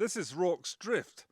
This is Rorke's Drift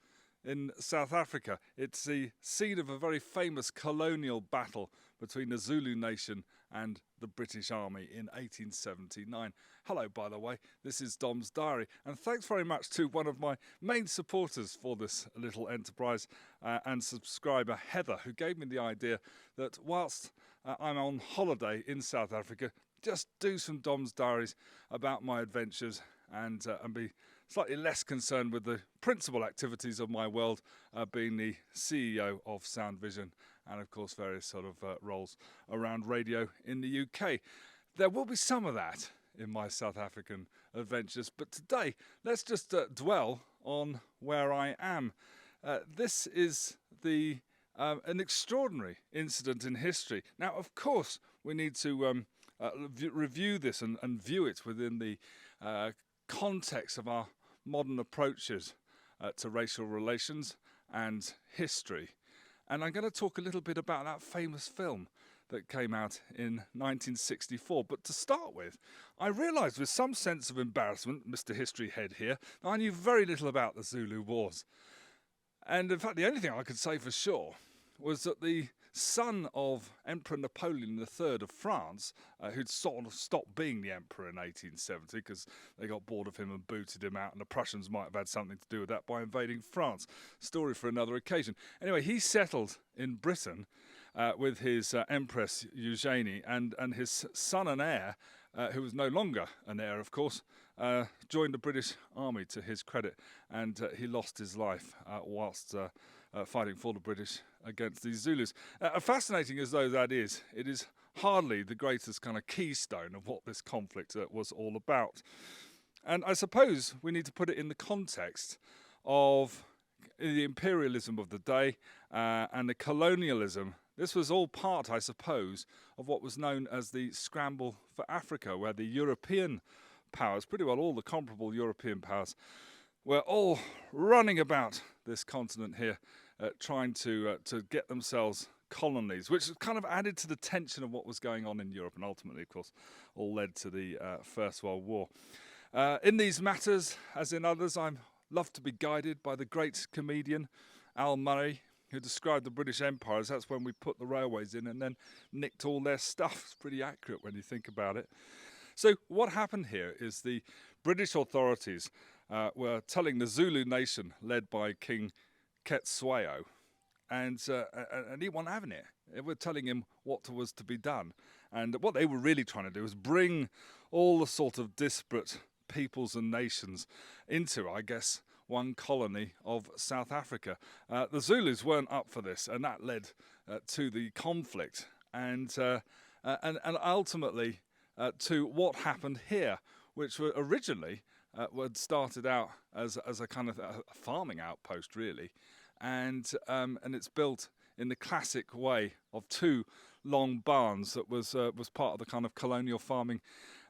in South Africa. It's the scene of a very famous colonial battle between the Zulu nation and the British Army in 1879. Hello, by the way, this is Dom's Diary, and thanks very much to one of my main supporters for this little enterprise and subscriber, Heather, who gave me the idea that whilst I'm on holiday in South Africa, just do some Dom's Diaries about my adventures and be slightly less concerned with the principal activities of my world, being the CEO of Sound Vision and, of course, various sort of roles around radio in the UK. There will be some of that in my South African adventures, but today let's just dwell on where I am. This is an extraordinary incident in history. Now, of course, we need to review this and view it within the context of our modern approaches to racial relations and history. And I'm going to talk a little bit about that famous film that came out in 1964. But to start with, I realised with some sense of embarrassment, Mr. History Head here, I knew very little about the Zulu Wars. And in fact, the only thing I could say for sure was that the son of Emperor Napoleon III of France, who'd sort of stopped being the emperor in 1870 because they got bored of him and booted him out, and the Prussians might have had something to do with that by invading France. Story for another occasion. Anyway, he settled in Britain with his Empress Eugenie, and his son and heir, who was no longer an heir, of course, joined the British Army to his credit, and he lost his life whilst fighting for the British against these Zulus. Fascinating as though that is, it is hardly the greatest kind of keystone of what this conflict was all about. And I suppose we need to put it in the context of the imperialism of the day and the colonialism. This was all part, I suppose, of what was known as the scramble for Africa, where the European powers, pretty well all the comparable European powers, were all running about this continent here, trying to get themselves colonies, which kind of added to the tension of what was going on in Europe, and ultimately, of course, all led to the First World War. In these matters, as in others, I love to be guided by the great comedian Al Murray, who described the British Empire as that's when we put the railways in and then nicked all their stuff. It's pretty accurate when you think about it. So what happened here is the British authorities were telling the Zulu nation, led by King Ketshwayo, and he wasn't having it. They were telling him what was to be done. And what they were really trying to do was bring all the sort of disparate peoples and nations into, I guess, one colony of South Africa. The Zulus weren't up for this, and that led to the conflict and ultimately to what happened here, which were originally had started out as a kind of a farming outpost, really, and it's built in the classic way of two long barns that was part of the kind of colonial farming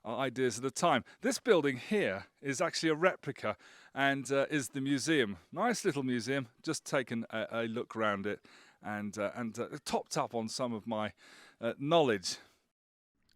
ideas at the time. This building here is actually a replica and is the museum. Nice little museum, just taken a look around it and topped up on some of my knowledge.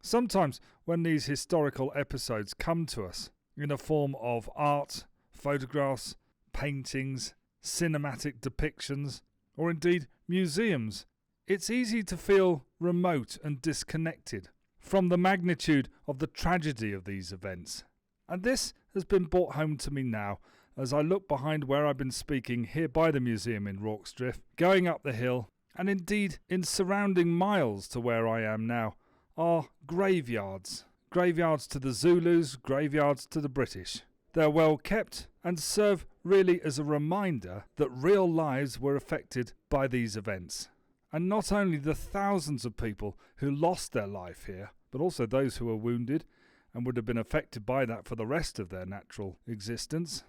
Sometimes when these historical episodes come to us in a form of art, photographs, paintings, cinematic depictions, or indeed museums, it's easy to feel remote and disconnected from the magnitude of the tragedy of these events. And this has been brought home to me now as I look behind where I've been speaking here by the museum in Rorke's Drift, going up the hill, and indeed in surrounding miles to where I am now, are graveyards. Graveyards to the Zulus, graveyards to the British. They're well kept and serve really as a reminder that real lives were affected by these events. And not only the thousands of people who lost their life here, but also those who were wounded and would have been affected by that for the rest of their natural existence.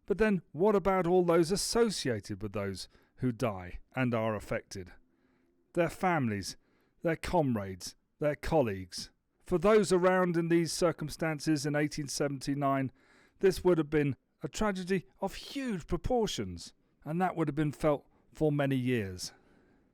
But then what about all those associated with those who die and are affected? Their families, their comrades, their colleagues. For those around in these circumstances in 1879, this would have been a tragedy of huge proportions, and that would have been felt for many years.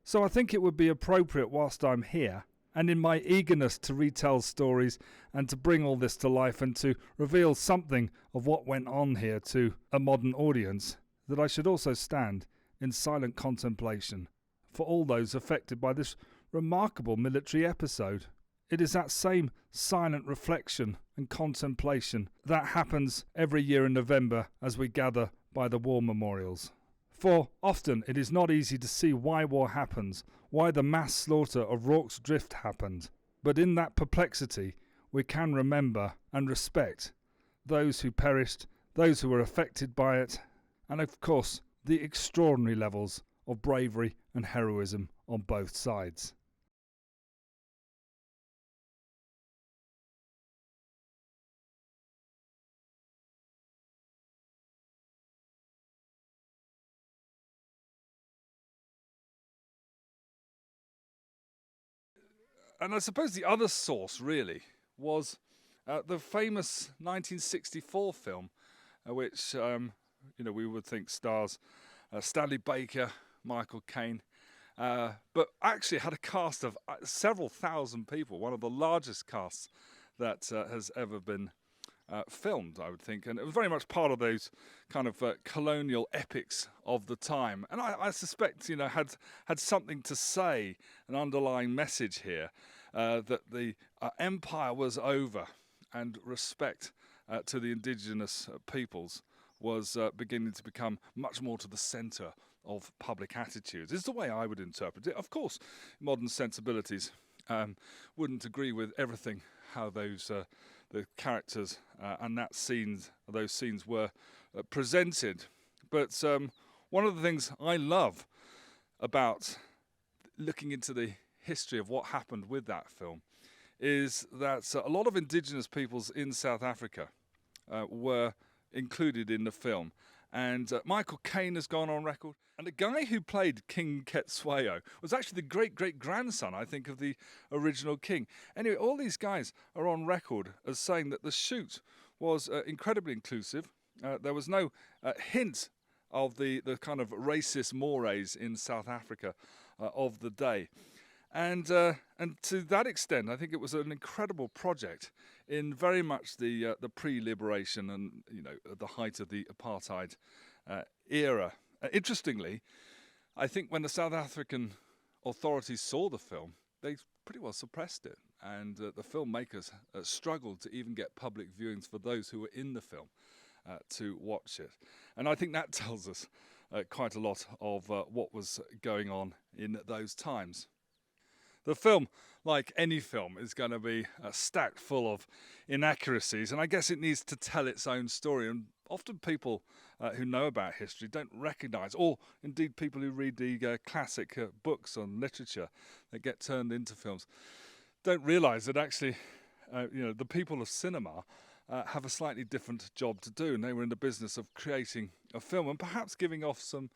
So I think it would be appropriate whilst I'm here And in my eagerness to retell stories and to bring all this to life and to reveal something of what went on here to a modern audience, that I should also stand in silent contemplation for all those affected by this remarkable military episode. It is that same silent reflection and contemplation that happens every year in November as we gather by the war memorials. For often it is not easy to see why war happens, why the mass slaughter of Rorke's Drift happened. But in that perplexity we can remember and respect those who perished, those who were affected by it, and of course the extraordinary levels of bravery and heroism on both sides. And I suppose the other source really was the famous 1964 film, which we would think stars Stanley Baker, Michael Caine, but actually had a cast of several thousand people, one of the largest casts that has ever been filmed, I would think, and it was very much part of those kind of colonial epics of the time. And I suspect, had something to say, an underlying message here, that the empire was over, and respect to the indigenous peoples was beginning to become much more to the centre of public attitudes. Is the way I would interpret it. Of course, modern sensibilities wouldn't agree with everything how those the characters and those scenes were presented. But one of the things I love about looking into the history of what happened with that film is that a lot of indigenous peoples in South Africa were included in the film. And Michael Caine has gone on record. And the guy who played King Ketsueo was actually the great-great-grandson, I think, of the original king. Anyway, all these guys are on record as saying that the shoot was incredibly inclusive. There was no hint of the kind of racist mores in South Africa of the day. And to that extent, I think it was an incredible project in very much the pre-liberation and at the height of the apartheid era. Interestingly, I think when the South African authorities saw the film, they pretty well suppressed it, and the filmmakers struggled to even get public viewings for those who were in the film to watch it. And I think that tells us quite a lot of what was going on in those times. The film, like any film, is going to be stacked full of inaccuracies, and I guess it needs to tell its own story. And often people who know about history don't recognise, or indeed people who read the classic books on literature that get turned into films, don't realise that actually, the people of cinema have a slightly different job to do, and they were in the business of creating a film and perhaps giving off some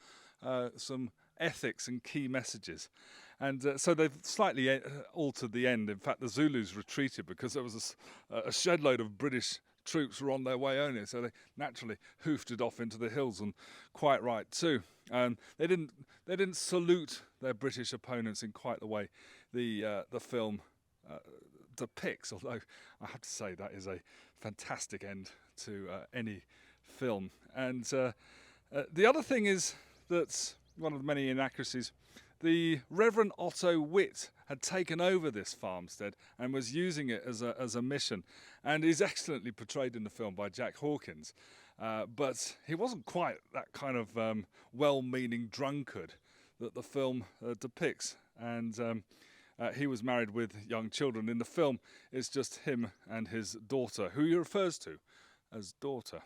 ethics and key messages. And so they've slightly altered the end. In fact, the Zulus retreated because there was a shed load of British troops were on their way only, so they naturally hoofed it off into the hills, and quite right too. They didn't salute their British opponents in quite the way the film depicts. Although I have to say that is a fantastic end to any film. And the other thing is that one of the many inaccuracies. The Reverend Otto Witt had taken over this farmstead and was using it as a mission, and is excellently portrayed in the film by Jack Hawkins. But he wasn't quite that kind of well-meaning drunkard that the film depicts. And he was married with young children. In the film, it's just him and his daughter, who he refers to as daughter.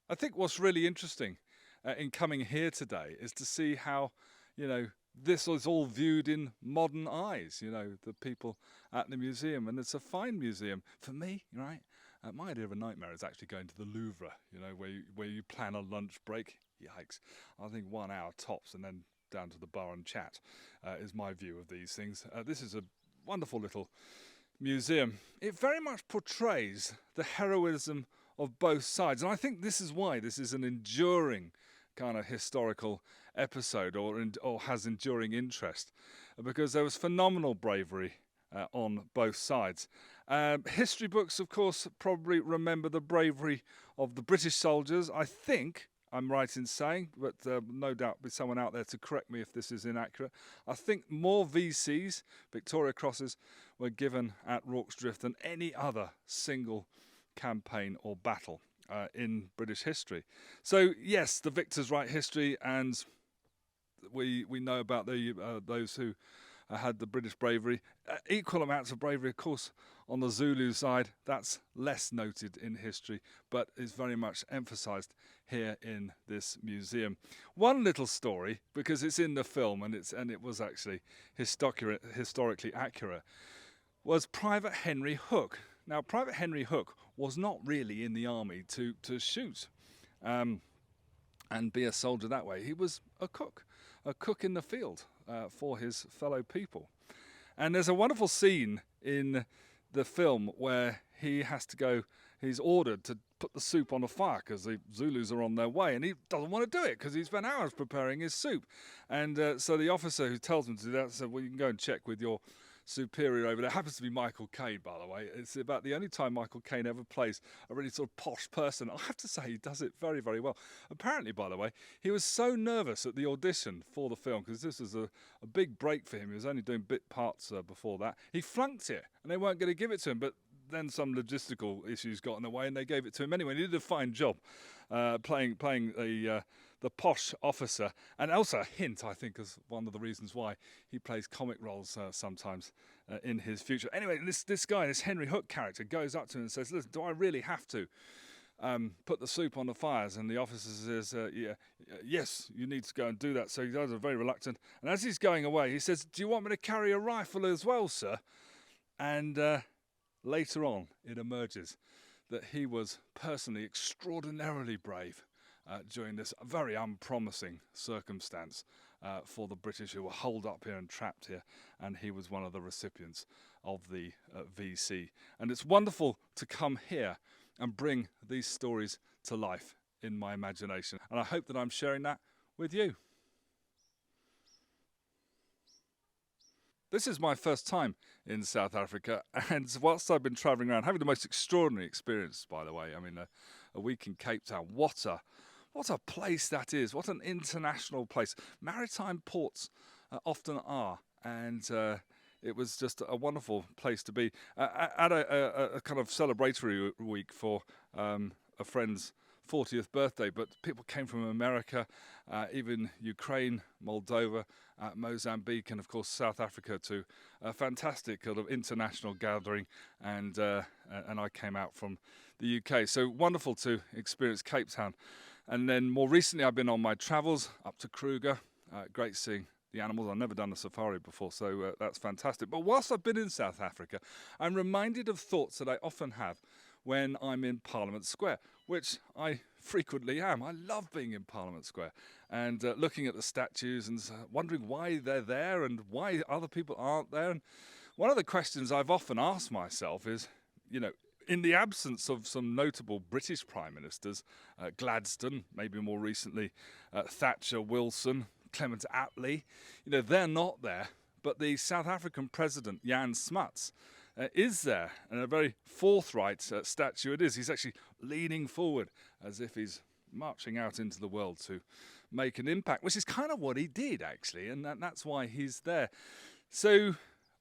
I think what's really interesting in coming here today is to see how, this is all viewed in modern eyes, the people at the museum. And it's a fine museum. For me, right, my idea of a nightmare is actually going to the Louvre, where you plan a lunch break. Yikes. I think 1 hour tops and then down to the bar and chat is my view of these things. This is a wonderful little museum. It very much portrays the heroism of both sides. And I think this is why this is an enduring kind of historical episode or has enduring interest, because there was phenomenal bravery on both sides. History books, of course, probably remember the bravery of the British soldiers. I think I'm right in saying, but no doubt there'll be someone out there to correct me if this is inaccurate. I think more VCs, Victoria Crosses, were given at Rorke's Drift than any other single campaign or battle in British history. So yes, the victors write history, and we know about those who had the British bravery. Equal amounts of bravery, of course, on the Zulu side. That's less noted in history, but is very much emphasised here in this museum. One little story, because it's in the film and it was actually historically accurate, was Private Henry Hook. Now, Private Henry Hook was not really in the army to shoot and be a soldier that way. He was a cook in the field for his fellow people. And there's a wonderful scene in the film where he has to go, he's ordered to put the soup on the fire because the Zulus are on their way, and he doesn't want to do it because he's spent hours preparing his soup. And so the officer who tells him to do that said, well, you can go and check with your superior over there. Happens to be Michael Caine, by the way. It's about the only time Michael Caine ever plays a really sort of posh person. I have to say he does it very, very well. Apparently, by the way, he was so nervous at the audition for the film, because this was a big break for him. He was only doing bit parts before that. He flunked it, and they weren't going to give it to him, but then some logistical issues got in the way, and they gave it to him anyway. He did a fine job playing the posh officer, and also a hint, I think, is one of the reasons why he plays comic roles sometimes in his future. Anyway, this guy, this Henry Hook character, goes up to him and says, listen, do I really have to put the soup on the fires? And the officer says, yes, you need to go and do that. So he does, very reluctant. And as he's going away, he says, do you want me to carry a rifle as well, sir? And later on, it emerges that he was personally extraordinarily brave during this very unpromising circumstance for the British, who were holed up here and trapped here, and he was one of the recipients of the VC. And it's wonderful to come here and bring these stories to life in my imagination, and I hope that I'm sharing that with you. This is my first time in South Africa, and whilst I've been travelling around, having the most extraordinary experience, by the way. I mean, a week in Cape Town. What a place that is. What an international place. Maritime ports often are, and it was just a wonderful place to be. At a kind of celebratory week for a friend's 40th birthday, but people came from America, even Ukraine, Moldova, Mozambique, and of course South Africa, to a fantastic kind of international gathering, and I came out from the UK. So wonderful to experience Cape Town. And then more recently I've been on my travels up to Kruger. Great seeing the animals. I've never done a safari before, so that's fantastic. But whilst I've been in South Africa, I'm reminded of thoughts that I often have when I'm in Parliament Square, which I frequently am. I love being in Parliament Square and looking at the statues and wondering why they're there and why other people aren't there. And one of the questions I've often asked myself is, you know, in the absence of some notable British Prime Ministers, Gladstone, maybe more recently Thatcher, Wilson, Clement Attlee, you know, they're not there, but the South African President, Jan Smuts, is there, and a very forthright statue it is. He's actually leaning forward as if he's marching out into the world to make an impact, which is kind of what he did, actually, and that's why he's there. So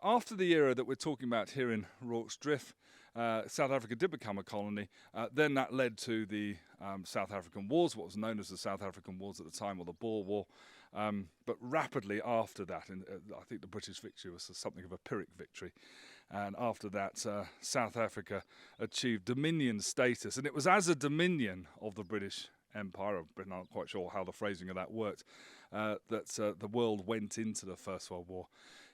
after the era that we're talking about here in Rorke's Drift, South Africa did become a colony. Then that led to the South African Wars, what was known as the South African Wars at the time, or the Boer War. But rapidly after that, and I think the British victory was something of a Pyrrhic victory. And after that, South Africa achieved dominion status. And it was as a dominion of the British Empire, of Britain, I'm not quite sure how the phrasing of that worked, that the world went into the First World War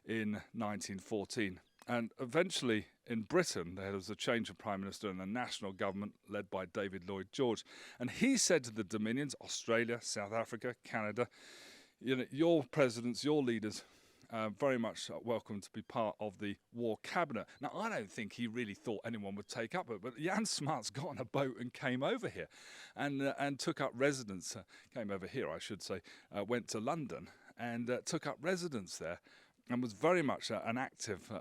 in 1914. And eventually in Britain, there was a change of Prime Minister and a national government led by David Lloyd George. And he said to the Dominions, Australia, South Africa, Canada, you know, your presidents, your leaders, very much welcome to be part of the war cabinet. Now, I don't think he really thought anyone would take up it, but Jan Smuts got on a boat and came over here and took up residence, came over here, I should say, went to London and took up residence there and was very much an active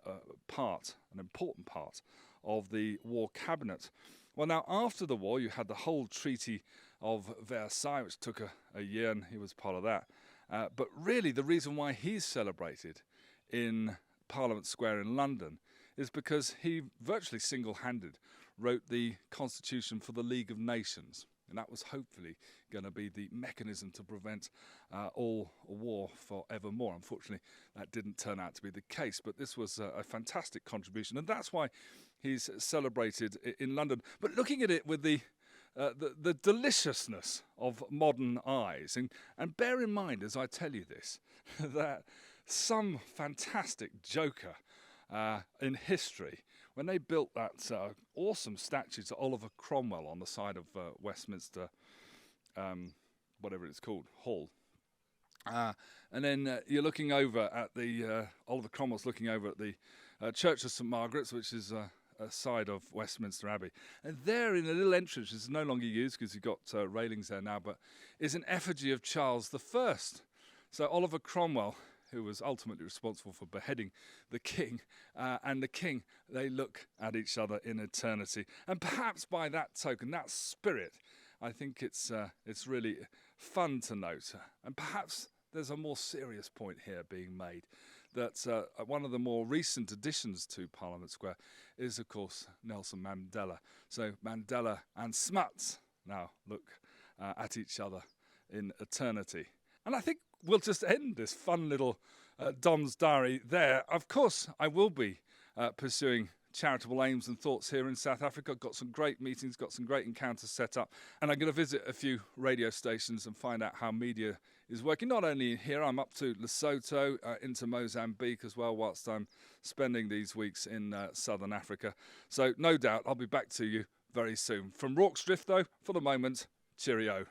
part, an important part of the war cabinet. Well, now, after the war, you had the whole Treaty of Versailles, which took a year, and he was part of that. But really, the reason why he's celebrated in Parliament Square in London is because he virtually single-handed wrote the Constitution for the League of Nations. And that was hopefully going to be the mechanism to prevent all war forevermore. Unfortunately, that didn't turn out to be the case, but this was a fantastic contribution, and that's why he's celebrated in London. But looking at it with the deliciousness of modern eyes, and bear in mind as I tell you this, that some fantastic joker in history, when they built that awesome statue to Oliver Cromwell on the side of Westminster, whatever it's called, Hall. And then you're looking over at the, Oliver Cromwell's looking over at the Church of St Margaret's, which is a side of Westminster Abbey. And there in a little entrance, which is no longer used because you've got railings there now, but is an effigy of Charles I. So Oliver Cromwell, who was ultimately responsible for beheading the king, and the king, they look at each other in eternity. And perhaps by that token, that spirit, I think it's really fun to note. And perhaps there's a more serious point here being made, that one of the more recent additions to Parliament Square is, of course, Nelson Mandela. So Mandela and Smuts now look at each other in eternity. And I think we'll just end this fun little Dom's Diary there. Of course, I will be pursuing charitable aims and thoughts here in South Africa. Got some great meetings, got some great encounters set up, and I'm going to visit a few radio stations and find out how media is working. Not only here, I'm up to Lesotho, into Mozambique as well, whilst I'm spending these weeks in Southern Africa. So no doubt I'll be back to you very soon. From Rorke's Drift, though, for the moment, cheerio.